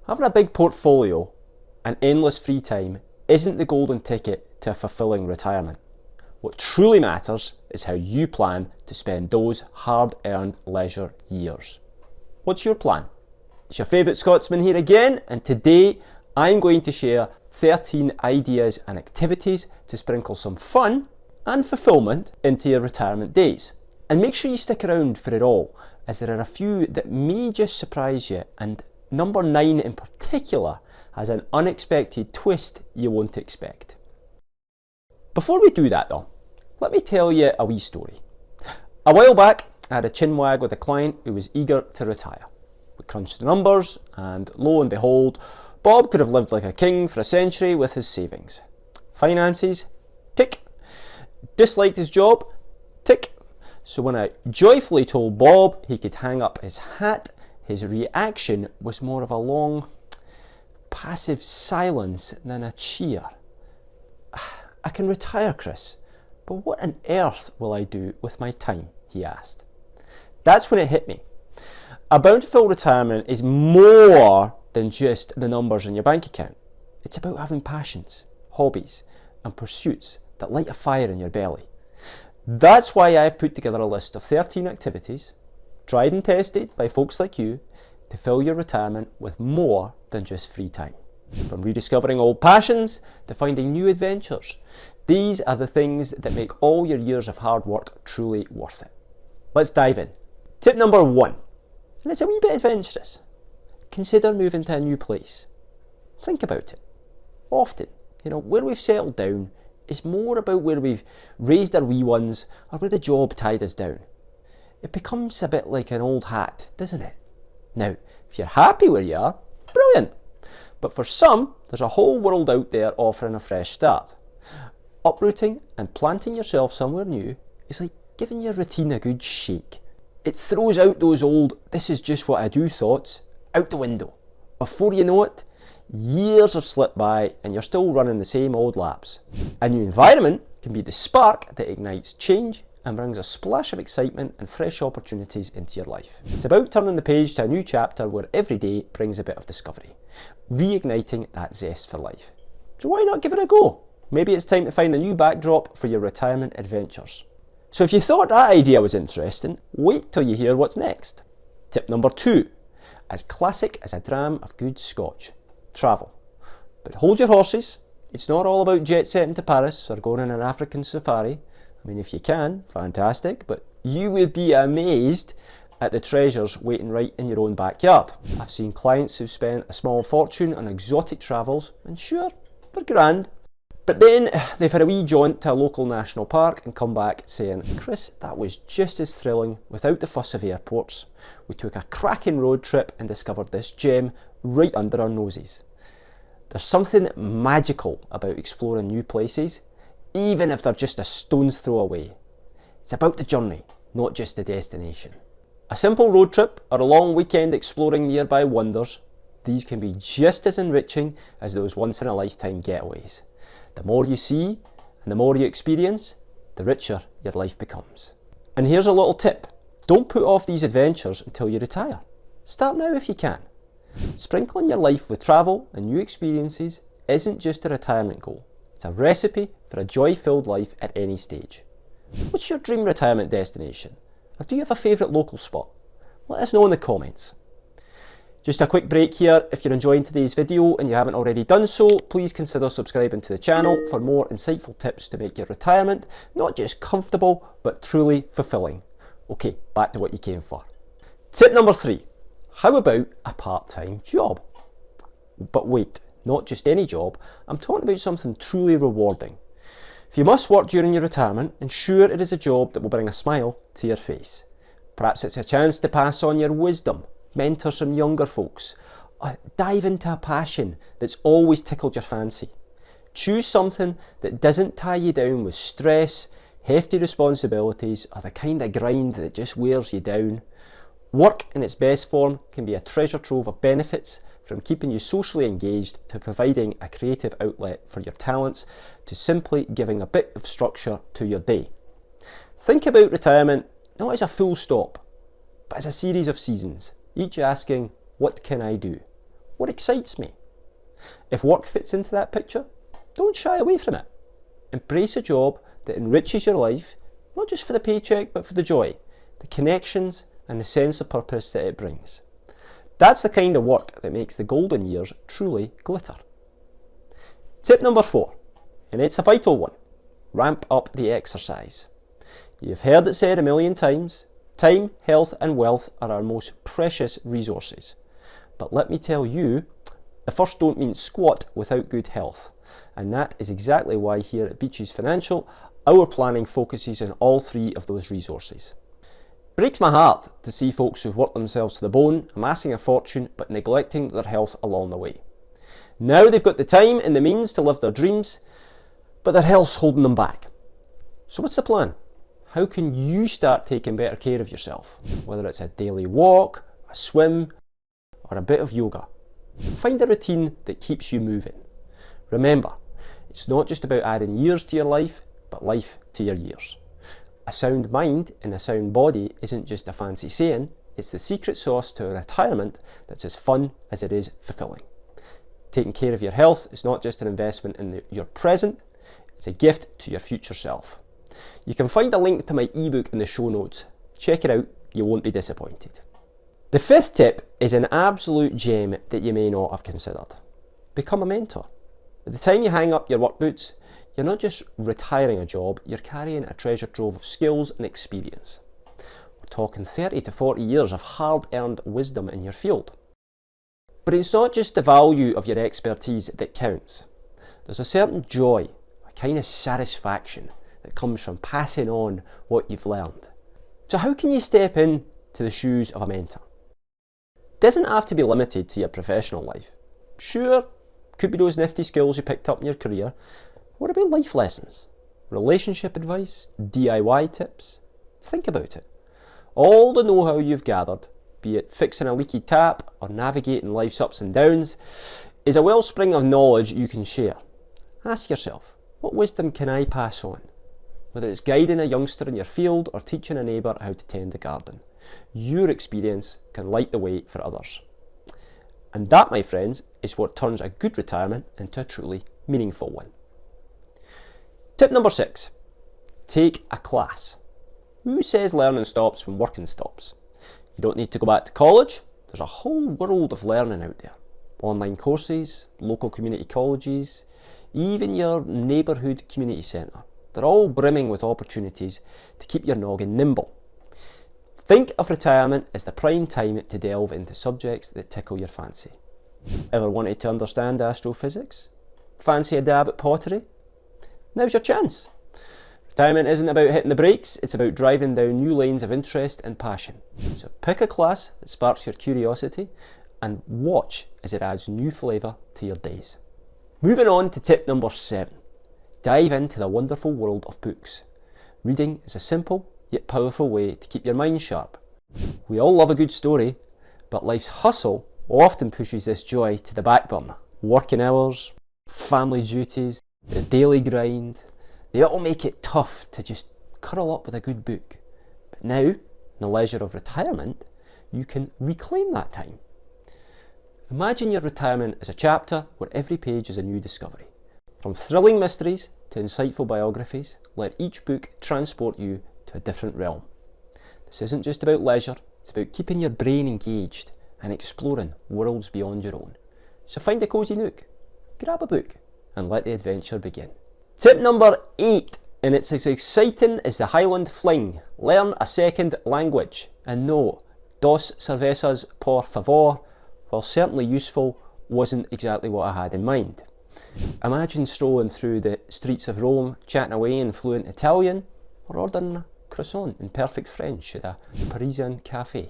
Having a big portfolio and endless free time isn't the golden ticket to a fulfilling retirement. What truly matters is how you plan to spend those hard-earned leisure years. What's your plan? It's your favourite Scotsman here again, and today I'm going to share 13 ideas and activities to sprinkle some fun and fulfilment into your retirement days. And make sure you stick around for it all, as there are a few that may just surprise you, and number 9 in particular has an unexpected twist you won't expect. Before we do that though, let me tell you a wee story. A while back, I had a chinwag with a client who was eager to retire. We crunched the numbers, and lo and behold, Bob could have lived like a king for a century with his savings. Finances, tick. Disliked his job, tick. So when I joyfully told Bob he could hang up his hat, his reaction was more of a long, passive silence than a cheer. I can retire, Chris, but what on earth will I do with my time? He asked. That's when it hit me. A bountiful retirement is more than just the numbers in your bank account. It's about having passions, hobbies, and pursuits that light a fire in your belly. That's why I've put together a list of 13 activities, tried and tested by folks like you, to fill your retirement with more than just free time. From rediscovering old passions to finding new adventures, these are the things that make all your years of hard work truly worth it. Let's dive in. Tip number 1, and it's a wee bit adventurous. Consider moving to a new place. Think about it. Often, where we've settled down is more about where we've raised our wee ones or where the job tied us down. It becomes a bit like an old hat, doesn't it? Now, if you're happy where you are, brilliant. But for some, there's a whole world out there offering a fresh start. Uprooting and planting yourself somewhere new is like giving your routine a good shake. It throws out those old, this is just what I do thoughts out the window. Before you know it, years have slipped by and you're still running the same old laps. A new environment can be the spark that ignites change and brings a splash of excitement and fresh opportunities into your life. It's about turning the page to a new chapter where every day brings a bit of discovery, reigniting that zest for life. So why not give it a go? Maybe it's time to find a new backdrop for your retirement adventures. So if you thought that idea was interesting, wait till you hear what's next. Tip number 2, as classic as a dram of good scotch, travel. But hold your horses, it's not all about jet setting to Paris or going on an African safari. I mean, if you can, fantastic, but you would be amazed at the treasures waiting right in your own backyard. I've seen clients who've spent a small fortune on exotic travels, and sure, they're grand. But then they've had a wee jaunt to a local national park and come back saying, Chris, that was just as thrilling without the fuss of airports. We took a cracking road trip and discovered this gem right under our noses. There's something magical about exploring new places, even if they're just a stone's throw away. It's about the journey, not just the destination. A simple road trip or a long weekend exploring nearby wonders, these can be just as enriching as those once-in-a-lifetime getaways. The more you see and the more you experience, the richer your life becomes. And here's a little tip. Don't put off these adventures until you retire. Start now if you can. Sprinkling your life with travel and new experiences isn't just a retirement goal. It's a recipe for a joy-filled life at any stage. What's your dream retirement destination? Or do you have a favourite local spot? Let us know in the comments. Just a quick break here. If you're enjoying today's video and you haven't already done so, please consider subscribing to the channel for more insightful tips to make your retirement not just comfortable, but truly fulfilling. Okay, back to what you came for. Tip number 3. How about a part-time job? But wait, not just any job. I'm talking about something truly rewarding. If you must work during your retirement, ensure it is a job that will bring a smile to your face. Perhaps it's a chance to pass on your wisdom, mentor some younger folks, dive into a passion that's always tickled your fancy. Choose something that doesn't tie you down with stress, hefty responsibilities, or the kind of grind that just wears you down. Work in its best form can be a treasure trove of benefits, from keeping you socially engaged to providing a creative outlet for your talents to simply giving a bit of structure to your day. Think about retirement not as a full stop, but as a series of seasons, each asking, what can I do? What excites me? If work fits into that picture, don't shy away from it. Embrace a job that enriches your life, not just for the paycheck, but for the joy, the connections, and the sense of purpose that it brings. That's the kind of work that makes the golden years truly glitter. Tip number 4, and it's a vital one: ramp up the exercise. You've heard it said a million times, time, health and wealth are our most precious resources. But let me tell you, the first don't mean squat without good health. And that is exactly why here at Beaches Financial, our planning focuses on all 3 of those resources. Breaks my heart to see folks who've worked themselves to the bone, amassing a fortune, but neglecting their health along the way. Now they've got the time and the means to live their dreams, but their health's holding them back. So what's the plan? How can you start taking better care of yourself? Whether it's a daily walk, a swim, or a bit of yoga. Find a routine that keeps you moving. Remember, it's not just about adding years to your life, but life to your years. A sound mind in a sound body isn't just a fancy saying, it's the secret sauce to a retirement that's as fun as it is fulfilling. Taking care of your health is not just an investment in your present, it's a gift to your future self. You can find a link to my ebook in the show notes. Check it out, you won't be disappointed. The 5th tip is an absolute gem that you may not have considered. Become a mentor. By the time you hang up your work boots, you're not just retiring a job, you're carrying a treasure trove of skills and experience. We're talking 30 to 40 years of hard-earned wisdom in your field. But it's not just the value of your expertise that counts. There's a certain joy, a kind of satisfaction that comes from passing on what you've learned. So how can you step in to the shoes of a mentor? It doesn't have to be limited to your professional life. Sure, could be those nifty skills you picked up in your career. What about life lessons? Relationship advice? DIY tips? Think about it. All the know-how you've gathered, be it fixing a leaky tap or navigating life's ups and downs, is a wellspring of knowledge you can share. Ask yourself, what wisdom can I pass on? Whether it's guiding a youngster in your field or teaching a neighbour how to tend a garden, your experience can light the way for others. And that, my friends, is what turns a good retirement into a truly meaningful one. Tip number 6, take a class. Who says learning stops when working stops? You don't need to go back to college. There's a whole world of learning out there. Online courses, local community colleges, even your neighbourhood community centre. They're all brimming with opportunities to keep your noggin nimble. Think of retirement as the prime time to delve into subjects that tickle your fancy. Ever wanted to understand astrophysics? Fancy a dab at pottery? Now's your chance. Retirement isn't about hitting the brakes, it's about driving down new lanes of interest and passion. So pick a class that sparks your curiosity and watch as it adds new flavour to your days. Moving on to tip number 7. Dive into the wonderful world of books. Reading is a simple yet powerful way to keep your mind sharp. We all love a good story, but life's hustle often pushes this joy to the back burner. Working hours, family duties, the daily grind, they all make it tough to just curl up with a good book. But now, in the leisure of retirement, you can reclaim that time. Imagine your retirement as a chapter where every page is a new discovery. From thrilling mysteries to insightful biographies, let each book transport you to a different realm. This isn't just about leisure, it's about keeping your brain engaged and exploring worlds beyond your own. So find a cosy nook, grab a book, and let the adventure begin. Tip number 8, and it's as exciting as the Highland Fling. Learn a second language. And no, dos cervezas por favor, while certainly useful, wasn't exactly what I had in mind. Imagine strolling through the streets of Rome, chatting away in fluent Italian, or ordering a croissant in perfect French at a Parisian cafe.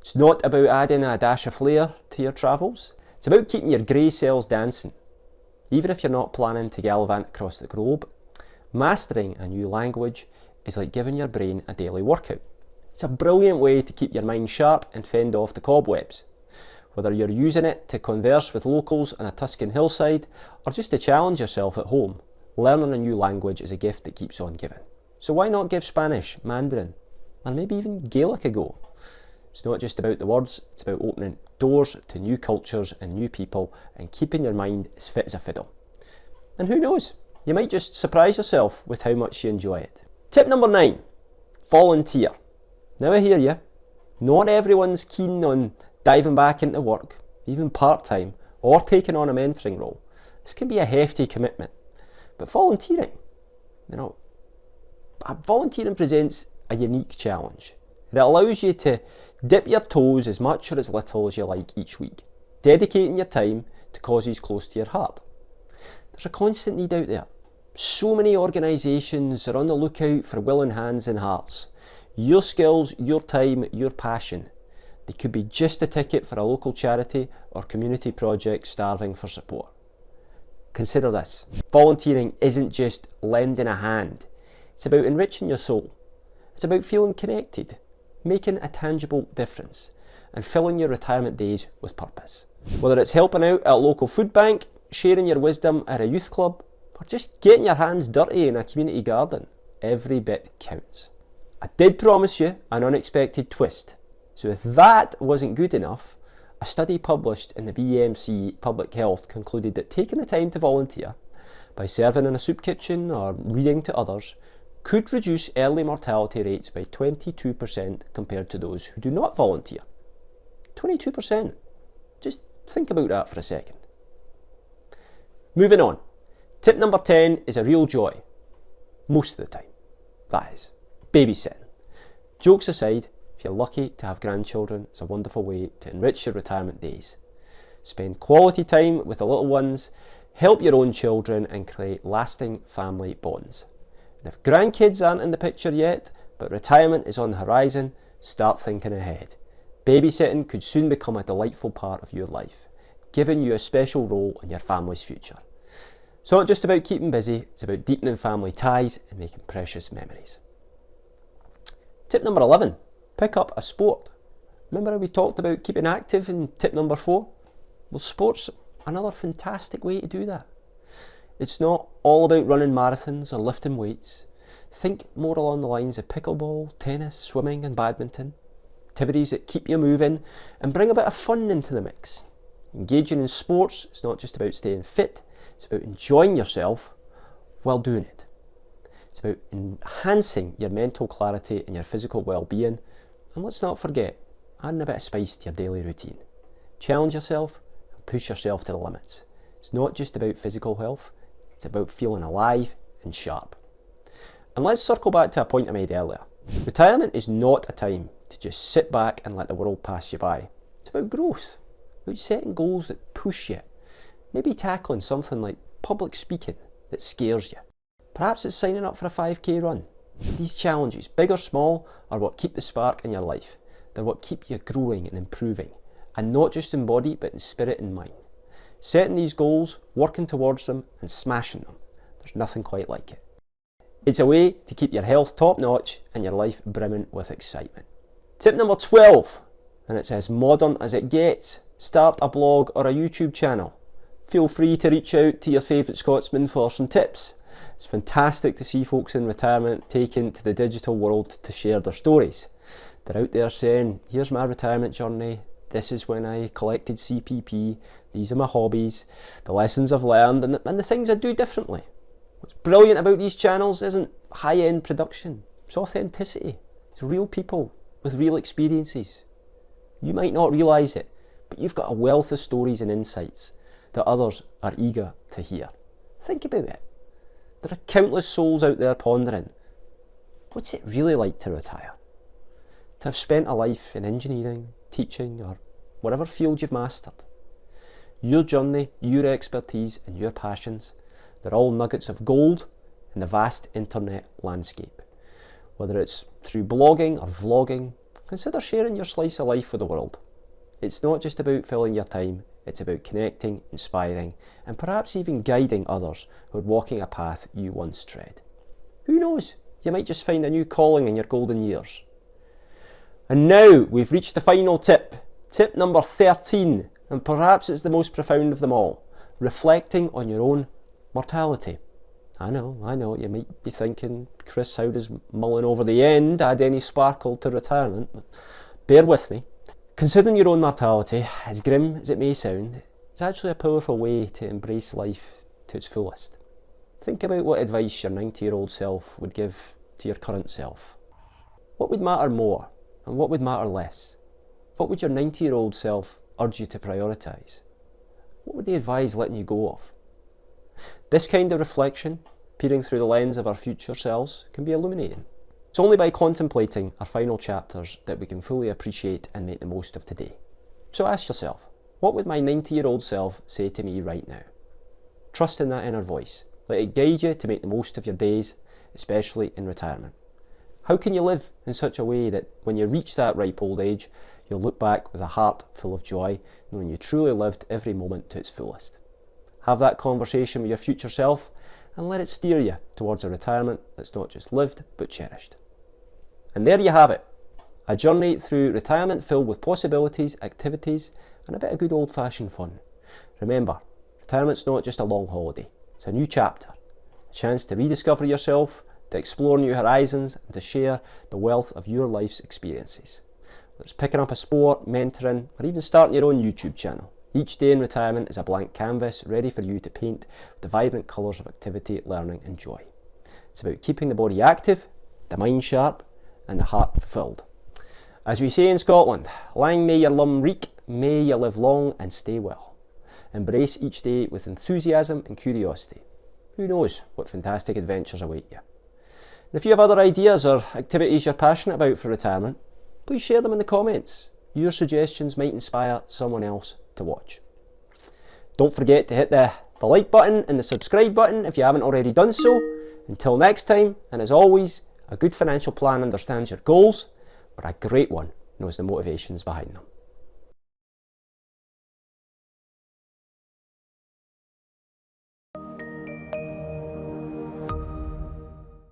It's not about adding a dash of flair to your travels, it's about keeping your grey cells dancing. Even if you're not planning to gallivant across the globe, mastering a new language is like giving your brain a daily workout. It's a brilliant way to keep your mind sharp and fend off the cobwebs. Whether you're using it to converse with locals on a Tuscan hillside or just to challenge yourself at home, learning a new language is a gift that keeps on giving. So why not give Spanish, Mandarin, and maybe even Gaelic a go? It's not just about the words, it's about opening doors to new cultures and new people and keeping your mind as fit as a fiddle. And who knows, you might just surprise yourself with how much you enjoy it. Tip number 9, volunteer. Now I hear you, not everyone's keen on diving back into work, even part-time, or taking on a mentoring role. This can be a hefty commitment. But volunteering, volunteering presents a unique challenge. It allows you to dip your toes as much or as little as you like each week, dedicating your time to causes close to your heart. There's a constant need out there. So many organisations are on the lookout for willing hands and hearts. Your skills, your time, your passion. They could be just a ticket for a local charity or community project starving for support. Consider this. Volunteering isn't just lending a hand. It's about enriching your soul. It's about feeling connected, making a tangible difference, and filling your retirement days with purpose. Whether it's helping out at a local food bank, sharing your wisdom at a youth club, or just getting your hands dirty in a community garden, every bit counts. I did promise you an unexpected twist, so if that wasn't good enough, a study published in the BMC Public Health concluded that taking the time to volunteer, by serving in a soup kitchen or reading to others, could reduce early mortality rates by 22% compared to those who do not volunteer. 22%. Just think about that for a second. Moving on. Tip number 10 is a real joy. Most of the time. That is, babysitting. Jokes aside, if you're lucky to have grandchildren, it's a wonderful way to enrich your retirement days. Spend quality time with the little ones, help your own children and create lasting family bonds. And if grandkids aren't in the picture yet, but retirement is on the horizon, start thinking ahead. Babysitting could soon become a delightful part of your life, giving you a special role in your family's future. It's not just about keeping busy, it's about deepening family ties and making precious memories. Tip number 11, pick up a sport. Remember how we talked about keeping active in tip number 4? Well, sport's another fantastic way to do that. It's not all about running marathons or lifting weights. Think more along the lines of pickleball, tennis, swimming and badminton. Activities that keep you moving and bring a bit of fun into the mix. Engaging in sports is not just about staying fit, it's about enjoying yourself while doing it. It's about enhancing your mental clarity and your physical well-being. And let's not forget, adding a bit of spice to your daily routine. Challenge yourself and push yourself to the limits. It's not just about physical health, it's about feeling alive and sharp. And let's circle back to a point I made earlier. Retirement is not a time to just sit back and let the world pass you by. It's about growth, about setting goals that push you. Maybe tackling something like public speaking that scares you. Perhaps it's signing up for a 5k run. These challenges, big or small, are what keep the spark in your life. They're what keep you growing and improving, and not just in body but in spirit and mind. Setting these goals, working towards them and smashing them, there's nothing quite like it. It's a way to keep your health top notch and your life brimming with excitement. Tip number 12, and it's as modern as it gets. Start a blog or a YouTube channel. Feel free to reach out to your favourite Scotsman for some tips. It's fantastic to see folks in retirement taking to the digital world to share their stories. They're out there saying, here's my retirement journey, this is when I collected CPP, these are my hobbies, the lessons I've learned and the things I do differently. What's brilliant about these channels isn't high-end production, it's authenticity. It's real people with real experiences. You might not realise it, but you've got a wealth of stories and insights that others are eager to hear. Think about it. There are countless souls out there pondering, what's it really like to retire? To have spent a life in engineering, teaching or whatever field you've mastered. Your journey, your expertise and your passions, they're all nuggets of gold in the vast internet landscape. Whether it's through blogging or vlogging, consider sharing your slice of life with the world. It's not just about filling your time, it's about connecting, inspiring, and perhaps even guiding others who are walking a path you once tread. Who knows, you might just find a new calling in your golden years. And now we've reached the final tip, tip number 13, and perhaps it's the most profound of them all, reflecting on your own mortality. I know, you might be thinking, Chris, how does mulling over the end add any sparkle to retirement? Bear with me. Considering your own mortality, as grim as it may sound, it's actually a powerful way to embrace life to its fullest. Think about what advice your 90-year-old self would give to your current self. What would matter more and what would matter less? What would your 90-year-old self urge you to prioritise? What would they advise letting you go of? This kind of reflection, peering through the lens of our future selves, can be illuminating. It's only by contemplating our final chapters that we can fully appreciate and make the most of today. So ask yourself, what would my 90-year-old self say to me right now? Trust in that inner voice. Let it guide you to make the most of your days, especially in retirement. How can you live in such a way that when you reach that ripe old age, you'll look back with a heart full of joy, knowing you truly lived every moment to its fullest? Have that conversation with your future self and let it steer you towards a retirement that's not just lived, but cherished. And there you have it, a journey through retirement filled with possibilities, activities, and a bit of good old-fashioned fun. Remember, retirement's not just a long holiday, it's a new chapter, a chance to rediscover yourself, to explore new horizons, and to share the wealth of your life's experiences. Whether it's picking up a sport, mentoring, or even starting your own YouTube channel, each day in retirement is a blank canvas ready for you to paint with the vibrant colours of activity, learning and joy. It's about keeping the body active, the mind sharp, and the heart fulfilled. As we say in Scotland, lang may your lum reek, may you live long and stay well. Embrace each day with enthusiasm and curiosity. Who knows what fantastic adventures await you. And if you have other ideas or activities you're passionate about for retirement, please share them in the comments. Your suggestions might inspire someone else to watch. Don't forget to hit the like button and the subscribe button if you haven't already done so. Until next time, and as always, a good financial plan understands your goals, but a great one knows the motivations behind them.